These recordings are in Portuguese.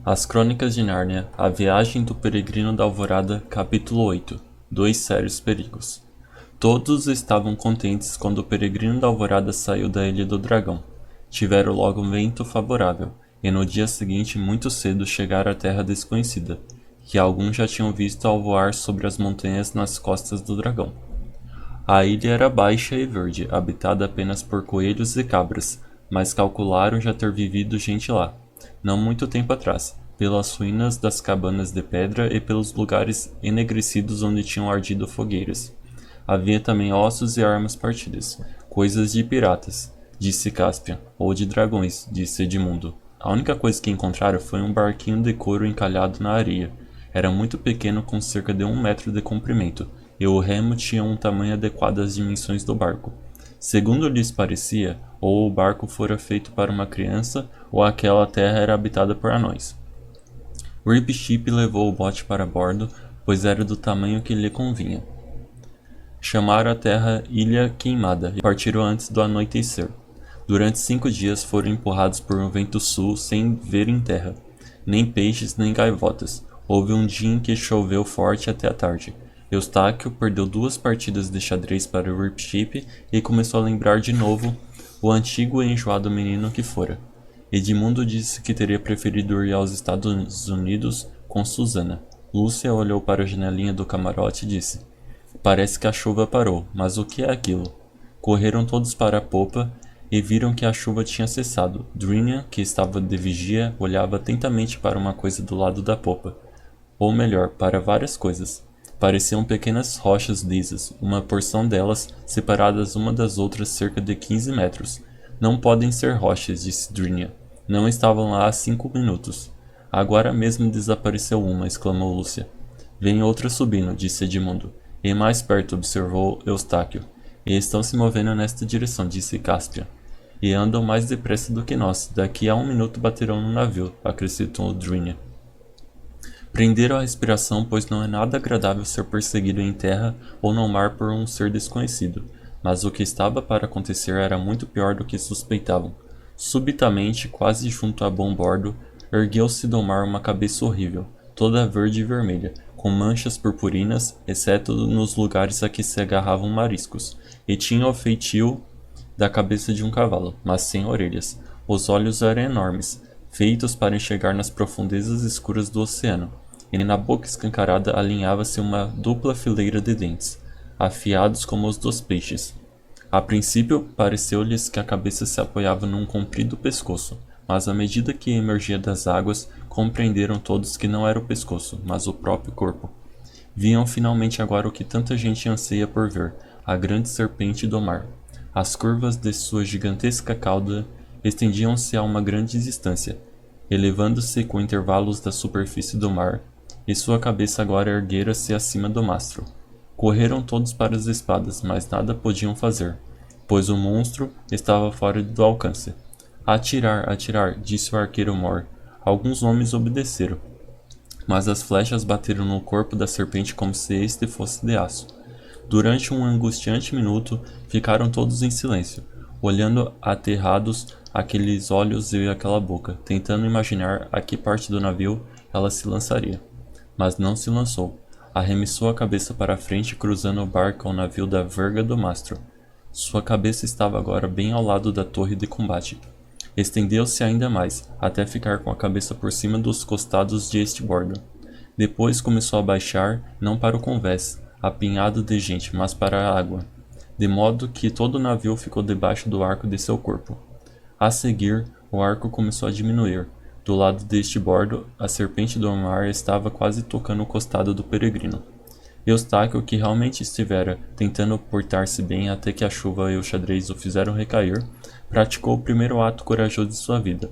As Crônicas de Nárnia, A Viagem do Peregrino da Alvorada, capítulo 8. Dois sérios perigos. Todos estavam contentes quando o Peregrino da Alvorada saiu da Ilha do Dragão. Tiveram logo um vento favorável, e no dia seguinte muito cedo chegaram à terra desconhecida, que alguns já tinham visto ao voar sobre as montanhas nas costas do dragão. A ilha era baixa e verde, habitada apenas por coelhos e cabras, mas calcularam já ter vivido gente lá, não muito tempo atrás, pelas ruínas das cabanas de pedra e pelos lugares enegrecidos onde tinham ardido fogueiras. Havia também ossos e armas partidas, coisas de piratas, disse Cáspia, ou de dragões, disse Edmundo. A única coisa que encontraram foi um barquinho de couro encalhado na areia. Era muito pequeno, com cerca de 1 metro de comprimento, e o remo tinha um tamanho adequado às dimensões do barco. Segundo lhes parecia, ou o barco fora feito para uma criança, ou aquela terra era habitada por anões. Rip Chip levou o bote para bordo, pois era do tamanho que lhe convinha. Chamaram a terra Ilha Queimada e partiram antes do anoitecer. Durante 5 dias foram empurrados por um vento sul sem verem terra, nem peixes nem gaivotas. Houve um dia em que choveu forte até a tarde. Eustáquio perdeu 2 partidas de xadrez para o Rip Chip e começou a lembrar de novo o antigo e enjoado menino que fora. Edmundo disse que teria preferido ir aos Estados Unidos com Susana. Lúcia olhou para a janelinha do camarote e disse: "Parece que a chuva parou, mas o que é aquilo?" Correram todos para a popa e viram que a chuva tinha cessado. Drinnia, que estava de vigia, olhava atentamente para uma coisa do lado da popa. Ou melhor, para várias coisas. Pareciam pequenas rochas lisas, uma porção delas separadas uma das outras cerca de 15 metros. "Não podem ser rochas", disse Drinnia. "Não estavam lá há 5 minutos." "Agora mesmo desapareceu uma", exclamou Lúcia. "Vem outra subindo", disse Edmundo. "E mais perto", observou Eustáquio. "E estão se movendo nesta direção", disse Cáspia. "E andam mais depressa do que nós. Daqui a 1 minuto baterão no navio", acrescentou Drinnia. Prenderam a respiração, pois não é nada agradável ser perseguido em terra ou no mar por um ser desconhecido, mas o que estava para acontecer era muito pior do que suspeitavam. Subitamente, quase junto a bom bordo, ergueu-se do mar uma cabeça horrível, toda verde e vermelha, com manchas purpurinas, exceto nos lugares a que se agarravam mariscos, e tinha o feitio da cabeça de um cavalo, mas sem orelhas. Os olhos eram enormes, feitos para enxergar nas profundezas escuras do oceano, e na boca escancarada alinhava-se uma dupla fileira de dentes, afiados como os dos peixes. A princípio, pareceu-lhes que a cabeça se apoiava num comprido pescoço, mas à medida que emergia das águas, compreenderam todos que não era o pescoço, mas o próprio corpo. Viam finalmente agora o que tanta gente anseia por ver, a grande serpente do mar. As curvas de sua gigantesca cauda estendiam-se a uma grande distância, elevando-se com intervalos da superfície do mar, e sua cabeça agora erguera-se acima do mastro. Correram todos para as espadas, mas nada podiam fazer, pois o monstro estava fora do alcance. "Atirar, atirar", disse o arqueiro Mor. Alguns homens obedeceram, mas as flechas bateram no corpo da serpente como se este fosse de aço. Durante um angustiante minuto, ficaram todos em silêncio, olhando aterrados aqueles olhos e aquela boca, tentando imaginar a que parte do navio ela se lançaria. Mas não se lançou. Arremessou a cabeça para a frente, cruzando o barco ao navio da verga do mastro. Sua cabeça estava agora bem ao lado da torre de combate. Estendeu-se ainda mais, até ficar com a cabeça por cima dos costados de este bordo. Depois começou a baixar, não para o convés, apinhado de gente, mas para a água, de modo que todo o navio ficou debaixo do arco de seu corpo. A seguir, o arco começou a diminuir. Do lado deste bordo, a serpente do mar estava quase tocando o costado do peregrino. Eustáquio, que realmente estivera tentando portar-se bem até que a chuva e o xadrez o fizeram recair, praticou o primeiro ato corajoso de sua vida.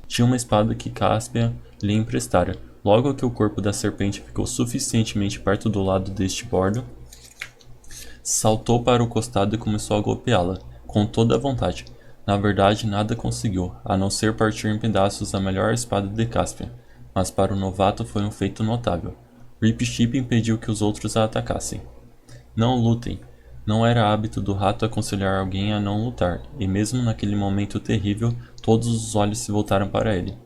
Tinha uma espada que Cáspia lhe emprestara. Logo que o corpo da serpente ficou suficientemente perto do lado deste bordo, saltou para o costado e começou a golpeá-la, com toda a vontade. Na verdade, nada conseguiu, a não ser partir em pedaços a melhor espada de Cáspia, mas para o novato foi um feito notável. Rip Chip impediu que os outros a atacassem. "Não lutem." Não era hábito do rato aconselhar alguém a não lutar, e mesmo naquele momento terrível, todos os olhos se voltaram para ele.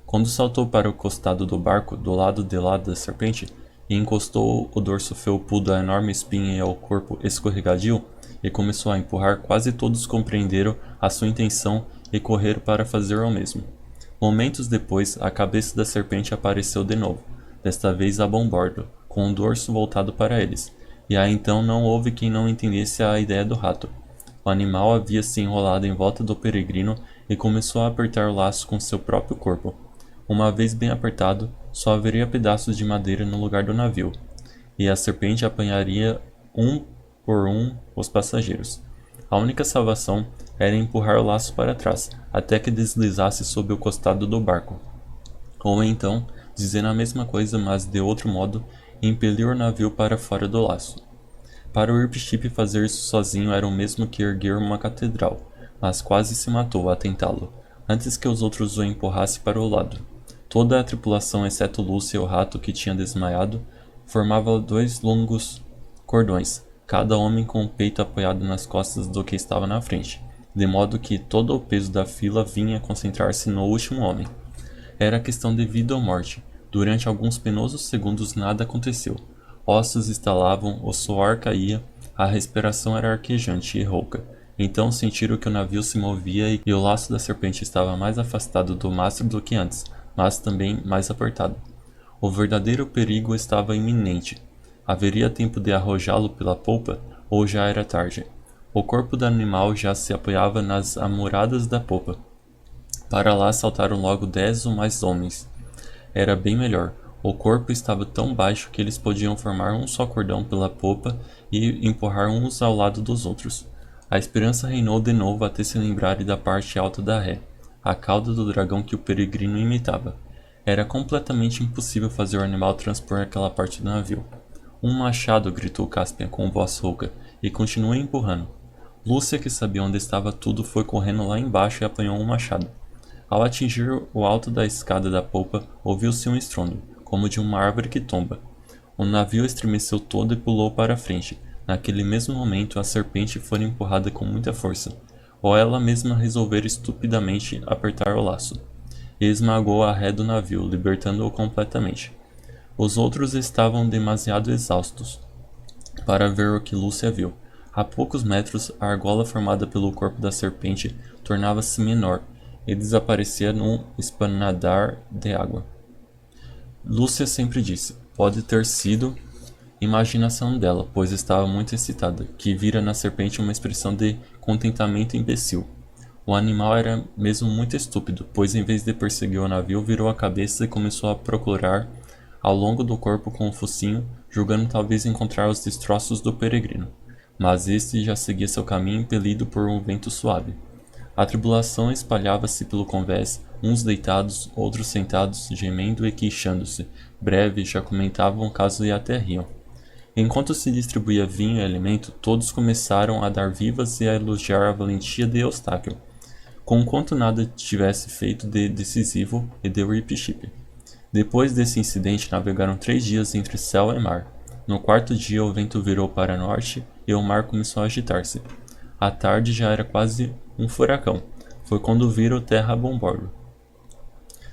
Quando saltou para o costado do barco, do lado de lá da serpente, e encostou o dorso felpudo à enorme espinha e ao corpo escorregadio, e começou a empurrar, quase todos compreenderam a sua intenção e correram para fazer o mesmo. Momentos depois, a cabeça da serpente apareceu de novo, desta vez a bombordo, com o dorso voltado para eles, e aí então não houve quem não entendesse a ideia do rato. O animal havia se enrolado em volta do peregrino e começou a apertar o laço com seu próprio corpo. Uma vez bem apertado, só haveria pedaços de madeira no lugar do navio, e a serpente apanharia um por um os passageiros. A única salvação era empurrar o laço para trás, até que deslizasse sob o costado do barco. Ou então, dizer a mesma coisa, mas de outro modo, impelir o navio para fora do laço. Para o Irpship fazer isso sozinho era o mesmo que erguer uma catedral, mas quase se matou a tentá-lo, antes que os outros o empurrassem para o lado. Toda a tripulação, exceto Lúcia e o rato que tinha desmaiado, formava 2 longos cordões, cada homem com o peito apoiado nas costas do que estava na frente, de modo que todo o peso da fila vinha concentrar-se no último homem. Era questão de vida ou morte. Durante alguns penosos segundos nada aconteceu. Ossos estalavam, o suor caía, a respiração era arquejante e rouca. Então sentiram que o navio se movia e o laço da serpente estava mais afastado do mastro do que antes, mas também mais apertado. O verdadeiro perigo estava iminente. Haveria tempo de arrojá-lo pela polpa, ou já era tarde. O corpo do animal já se apoiava nas amouradas da popa. Para lá saltaram logo 10 ou mais homens. Era bem melhor. O corpo estava tão baixo que eles podiam formar um só cordão pela popa e empurrar uns ao lado dos outros. A esperança reinou de novo até se lembrarem da parte alta da ré, a cauda do dragão que o peregrino imitava. Era completamente impossível fazer o animal transpor aquela parte do navio. Um machado, gritou Caspian com voz rouca, e continuou empurrando. Lúcia, que sabia onde estava tudo, foi correndo lá embaixo e apanhou um machado. Ao atingir o alto da escada da polpa, ouviu-se um estrondo, como de uma árvore que tomba. O navio estremeceu todo e pulou para a frente. Naquele mesmo momento, a serpente foi empurrada com muita força, ou ela mesma resolvera estupidamente apertar o laço, e esmagou a ré do navio, libertando-o completamente. Os outros estavam demasiado exaustos para ver o que Lúcia viu. A poucos metros, a argola formada pelo corpo da serpente tornava-se menor e desaparecia num espanadar de água. Lúcia sempre disse, pode ter sido imaginação dela, pois estava muito excitada, que vira na serpente uma expressão de contentamento imbecil. O animal era mesmo muito estúpido, pois em vez de perseguir o navio, virou a cabeça e começou a procurar ao longo do corpo com o focinho, julgando talvez encontrar os destroços do peregrino. Mas este já seguia seu caminho impelido por um vento suave. A tribulação espalhava-se pelo convés, uns deitados, outros sentados, gemendo e queixando-se. Breve já comentavam o caso e até riam. Enquanto se distribuía vinho e alimento, todos começaram a dar vivas e a elogiar a valentia de Eustáquio, conquanto nada tivesse feito de decisivo e de Irpship. Depois desse incidente, navegaram 3 dias entre céu e mar. No 4º dia, o vento virou para norte e o mar começou a agitar-se. A tarde já era quase um furacão. Foi quando viram terra a bombordo.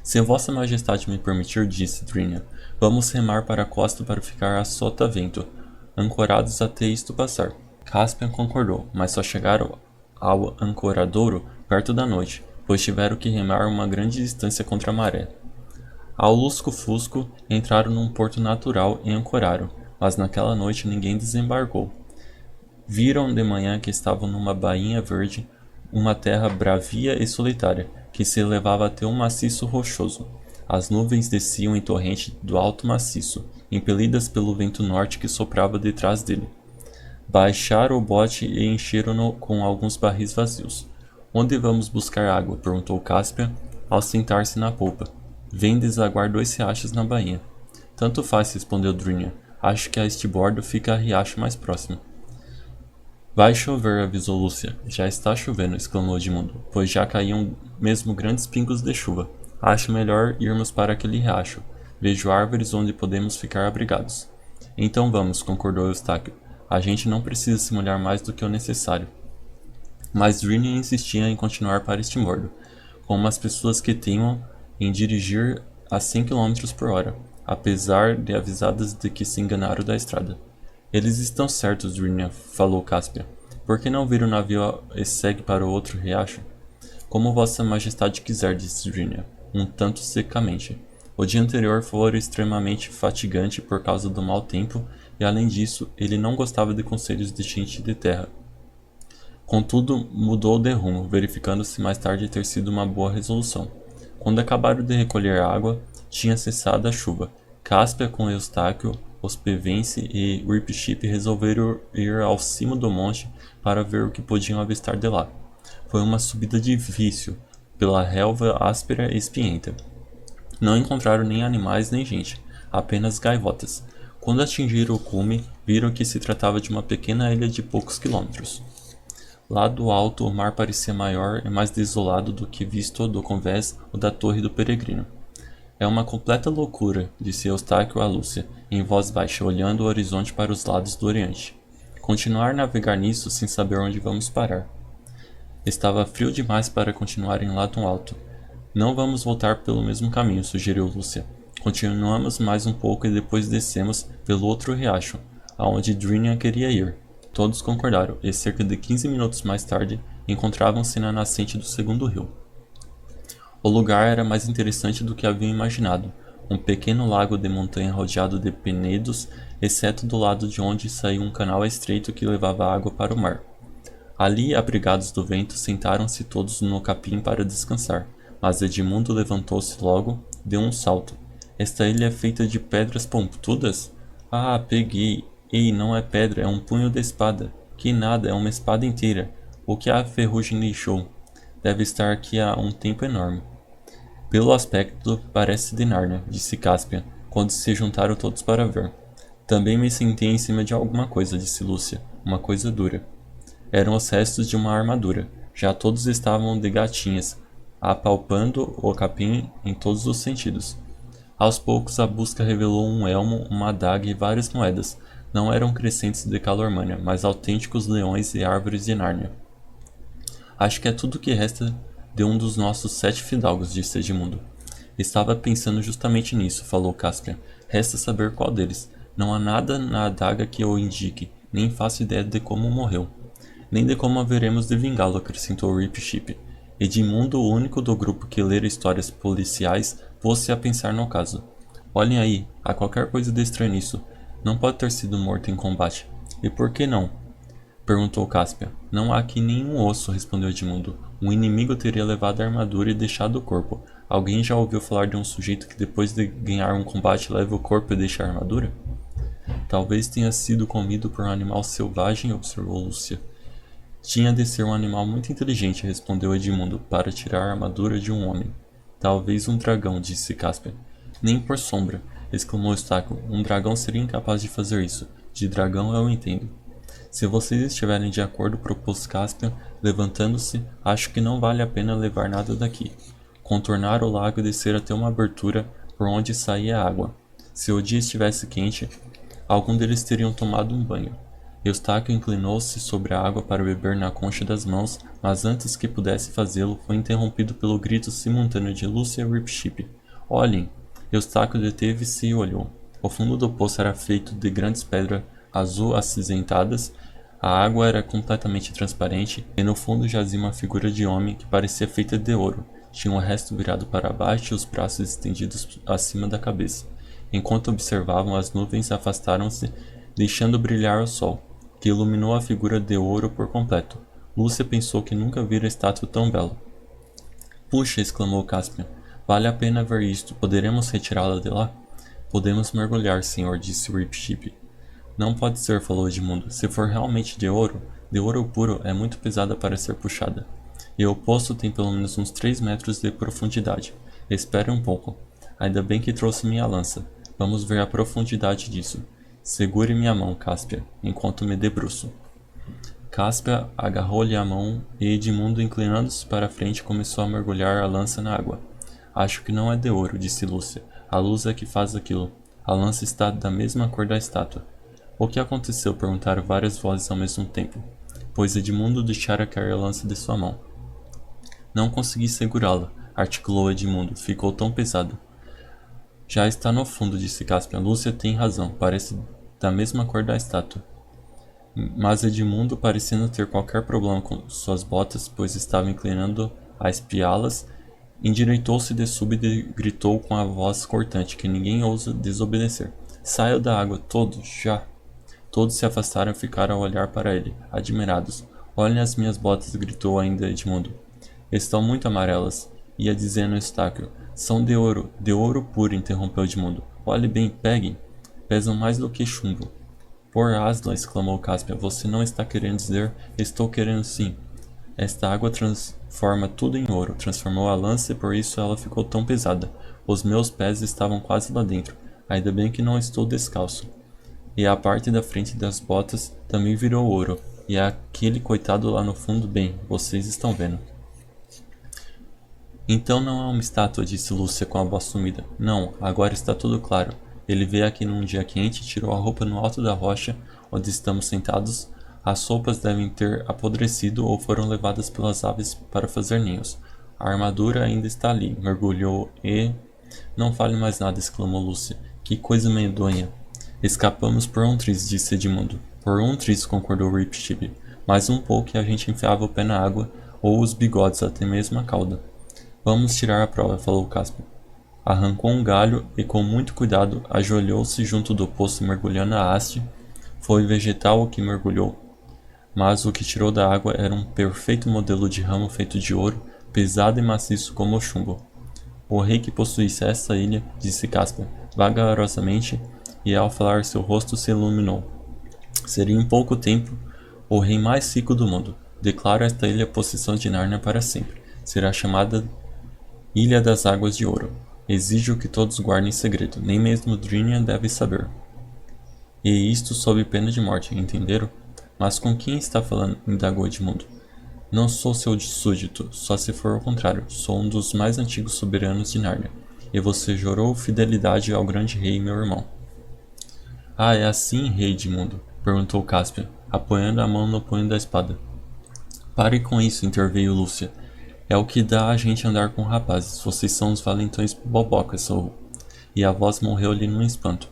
Se Vossa Majestade me permitir, disse Drinia, vamos remar para a costa para ficar a sotavento, ancorados até isto passar. Caspian concordou, mas só chegaram ao ancoradouro perto da noite, pois tiveram que remar uma grande distância contra a maré. Ao lusco-fusco, entraram num porto natural e ancoraram, mas naquela noite ninguém desembarcou. Viram de manhã que estavam numa bainha verde, uma terra bravia e solitária, que se elevava até um maciço rochoso. As nuvens desciam em torrente do alto maciço, impelidas pelo vento norte que soprava detrás dele. Baixaram o bote e encheram-no com alguns barris vazios. Onde vamos buscar água? Perguntou Caspian, ao sentar-se na polpa. Vem desaguar 2 riachos na bainha. Tanto faz, respondeu Drinia. Acho que a estibordo fica a riacho mais próximo. Vai chover, avisou Lúcia. Já está chovendo, exclamou Edmundo, pois já caíam mesmo grandes pingos de chuva. Acho melhor irmos para aquele riacho. Vejo árvores onde podemos ficar abrigados. Então vamos, concordou Eustáquio. A gente não precisa se molhar mais do que o necessário. Mas Drinia insistia em continuar para Estimordo, como as pessoas que teimam em dirigir a 100 km por hora, apesar de avisadas de que se enganaram da estrada. Eles estão certos, Drina, falou Caspian. Por que não vira o navio e segue para o outro riacho? Como Vossa Majestade quiser, disse Drina, um tanto secamente. O dia anterior fora extremamente fatigante por causa do mau tempo e, além disso, ele não gostava de conselhos de gente de terra. Contudo, mudou de rumo, verificando-se mais tarde ter sido uma boa resolução. Quando acabaram de recolher a água, tinha cessado a chuva. Cáspia, com Eustáquio, Ospevense e Ripship resolveram ir ao cimo do monte para ver o que podiam avistar de lá. Foi uma subida difícil, pela relva áspera e espinhenta. Não encontraram nem animais nem gente, apenas gaivotas. Quando atingiram o cume, viram que se tratava de uma pequena ilha de poucos quilômetros. Lá do alto o mar parecia maior e mais desolado do que visto do convés o da Torre do Peregrino. É uma completa loucura, disse Eustáquio a Lúcia, em voz baixa, olhando o horizonte para os lados do oriente. Continuar a navegar nisso sem saber onde vamos parar. Estava frio demais para continuarem lá tão alto. Não vamos voltar pelo mesmo caminho, sugeriu Lúcia. Continuamos mais um pouco e depois descemos pelo outro riacho, aonde Drinian queria ir. Todos concordaram, e cerca de 15 minutos mais tarde, encontravam-se na nascente do segundo rio. O lugar era mais interessante do que haviam imaginado. Um pequeno lago de montanha rodeado de penedos, exceto do lado de onde saía um canal estreito que levava água para o mar. Ali, abrigados do vento, sentaram-se todos no capim para descansar, mas Edmundo levantou-se logo, deu um salto. Esta ilha é feita de pedras pontudas? Ah, peguei! Ei, não é pedra, é um punho de espada. Que nada, é uma espada inteira. O que a ferrugem deixou? Deve estar aqui há um tempo enorme. Pelo aspecto, parece de Nárnia, disse Caspian, quando se juntaram todos para ver. Também me sentei em cima de alguma coisa, disse Lúcia, uma coisa dura. Eram os restos de uma armadura. Já todos estavam de gatinhas, apalpando o capim em todos os sentidos. Aos poucos a busca revelou um elmo, uma adaga e várias moedas. Não eram crescentes de Calormânia, mas autênticos leões e árvores de Nárnia. Acho que é tudo o que resta de um dos nossos 7 fidalgos, disse Edmundo. Estava pensando justamente nisso, falou Caspian. Resta saber qual deles. Não há nada na adaga que o indique, nem faço ideia de como morreu. Nem de como haveremos de vingá-lo, acrescentou Ripship. Edmundo, o único do grupo que lera histórias policiais, pôs-se a pensar no caso. Olhem aí, há qualquer coisa de estranho nisso. Não pode ter sido morto em combate. E por que não? Perguntou Caspian. Não há aqui nenhum osso, respondeu Edmundo. Um inimigo teria levado a armadura e deixado o corpo. Alguém já ouviu falar de um sujeito que depois de ganhar um combate leva o corpo e deixa a armadura? Talvez tenha sido comido por um animal selvagem, observou Lúcia. Tinha de ser um animal muito inteligente, respondeu Edmundo, para tirar a armadura de um homem. Talvez um dragão, disse Caspian. Nem por sombra, exclamou Eustáquio. Um dragão seria incapaz de fazer isso. De dragão eu entendo. Se vocês estiverem de acordo, propôs Caspian, levantando-se, acho que não vale a pena levar nada daqui. Contornar o lago e descer até uma abertura por onde saía a água. Se o dia estivesse quente, algum deles teriam tomado um banho. Eustáquio inclinou-se sobre a água para beber na concha das mãos, mas antes que pudesse fazê-lo, foi interrompido pelo grito simultâneo de Lúcia e Ripship. Olhem! Eustáquio deteve-se e olhou. O fundo do poço era feito de grandes pedras azul acinzentadas, a água era completamente transparente e no fundo jazia uma figura de homem que parecia feita de ouro. Tinha o resto virado para baixo e os braços estendidos acima da cabeça. Enquanto observavam, as nuvens afastaram-se, deixando brilhar o sol, que iluminou a figura de ouro por completo. Lúcia pensou que nunca vira estátua tão bela. Puxa! Exclamou Caspian. Vale a pena ver isto. Poderemos retirá-la de lá? Podemos mergulhar, senhor, disse Ripship. Não pode ser, falou Edmundo. Se for realmente de ouro puro, é muito pesada para ser puxada. E o poço tem pelo menos uns 3 metros de profundidade. Espere um pouco. Ainda bem que trouxe minha lança. Vamos ver a profundidade disso. Segure minha mão, Caspia, enquanto me debruço. Caspia agarrou-lhe a mão e Edmundo, inclinando-se para a frente, começou a mergulhar a lança na água. Acho que não é de ouro, disse Lúcia. A luz é que faz aquilo. A lança está da mesma cor da estátua. O que aconteceu? Perguntaram várias vozes ao mesmo tempo, pois Edmundo deixara cair a lança de sua mão. Não consegui segurá-la. articulou Edmundo. Ficou tão pesado. Já está no fundo, disse Caspian. Lúcia tem razão, parece da mesma cor da estátua. Mas Edmundo, parecendo ter qualquer problema com suas botas, pois estava inclinando a espiá-las, endireitou-se de súbito e gritou com a voz cortante, que ninguém ousa desobedecer. Saiam da água, todos, já! Todos se afastaram e ficaram a olhar para ele, admirados. Olhem as minhas botas, gritou ainda Edmundo. Estão muito amarelas, ia dizendo Eustáquio. São de ouro puro, interrompeu Edmundo. Olhe bem, peguem. Pesam mais do que chumbo. Por asla, exclamou Caspian, você não está querendo dizer? Estou querendo sim. Esta água transforma tudo em ouro, transformou a lança e por isso ela ficou tão pesada. Os meus pés estavam quase lá dentro. Ainda bem que não estou descalço. E a parte da frente das botas também virou ouro. E aquele coitado lá no fundo, bem, vocês estão vendo. Então não é uma estátua, disse Lúcia com a voz sumida. Não, agora está tudo claro. Ele veio aqui num dia quente, tirou a roupa no alto da rocha, onde estamos sentados. As sopas devem ter apodrecido ou foram levadas pelas aves para fazer ninhos. A armadura ainda está ali, mergulhou e... Não fale mais nada, exclamou Lúcia. Que coisa medonha. Escapamos por um triz, disse Edmundo. Por um triz, concordou Rip-Tip. Mais um pouco e a gente enfiava o pé na água, ou os bigodes, até mesmo a cauda. Vamos tirar a prova, falou Caspian. Arrancou um galho e, com muito cuidado, ajoelhou-se junto do poço mergulhando a haste. Foi vegetal o que mergulhou, mas o que tirou da água era um perfeito modelo de ramo feito de ouro, pesado e maciço como o chumbo. O rei que possuísse essa ilha, disse Caspian, vagarosamente, e ao falar seu rosto se iluminou. Seria em pouco tempo o rei mais rico do mundo. Declaro esta ilha possessão de Nárnia para sempre. Será chamada Ilha das Águas de Ouro. Exijo que todos guardem segredo, nem mesmo Drínia deve saber. E isto sob pena de morte, entenderam? Mas com quem está falando? Indagou Edmundo. Não sou seu súdito, só se for o contrário. Sou um dos mais antigos soberanos de Nárnia. E você jurou fidelidade ao grande rei, meu irmão. Ah, é assim, rei Edmundo? Perguntou Caspian, apoiando a mão no punho da espada. Pare com isso, interveio Lúcia. É o que dá a gente andar com rapazes. Vocês são os valentões bobocas, sorro. E a voz morreu-lhe num espanto.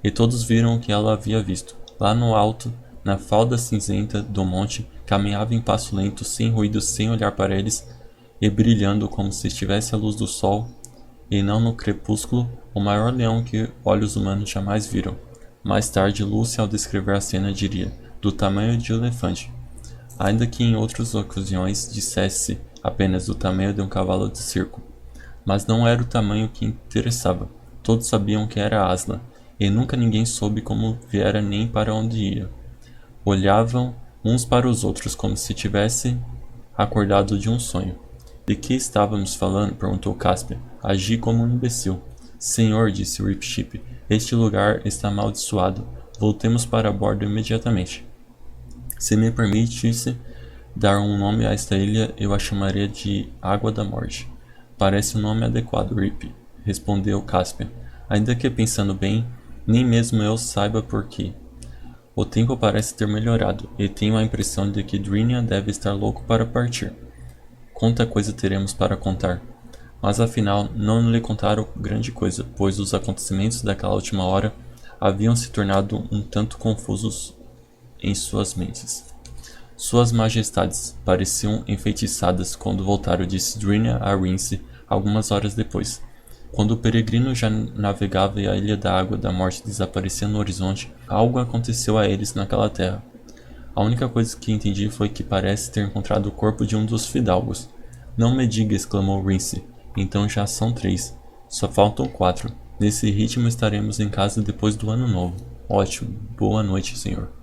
E todos viram o que ela havia visto. Lá no alto, na falda cinzenta do monte, caminhava em passo lento, sem ruído, sem olhar para eles, e brilhando como se estivesse à luz do sol, e não no crepúsculo, o maior leão que olhos humanos jamais viram. Mais tarde, Lúcia, ao descrever a cena, diria, do tamanho de um elefante. Ainda que em outras ocasiões dissesse apenas do tamanho de um cavalo de circo. Mas não era o tamanho que interessava. Todos sabiam que era Asla, e nunca ninguém soube como viera nem para onde ia. Olhavam uns para os outros como se tivessem acordado de um sonho. De que estávamos falando? Perguntou Caspian. Agi como um imbecil. Senhor, disse Rip-Tip, este lugar está amaldiçoado. Voltemos para bordo imediatamente. Se me permitisse dar um nome a esta ilha, eu a chamaria de Água da Morte. Parece um nome adequado, Rip, respondeu Caspian. Ainda que pensando bem, nem mesmo eu saiba por quê. O tempo parece ter melhorado, e tenho a impressão de que Drínia deve estar louco para partir. Quanta coisa teremos para contar. Mas afinal, não lhe contaram grande coisa, pois os acontecimentos daquela última hora haviam se tornado um tanto confusos em suas mentes. Suas majestades pareciam enfeitiçadas quando voltaram, disse Drínia a Rince algumas horas depois. Quando o peregrino já navegava e a Ilha da Água da Morte desaparecia no horizonte, algo aconteceu a eles naquela terra. A única coisa que entendi foi que parece ter encontrado o corpo de um dos fidalgos. Não me diga, exclamou Rince. Então já são 3. Só faltam 4. Nesse ritmo estaremos em casa depois do ano novo. Ótimo. Boa noite, senhor.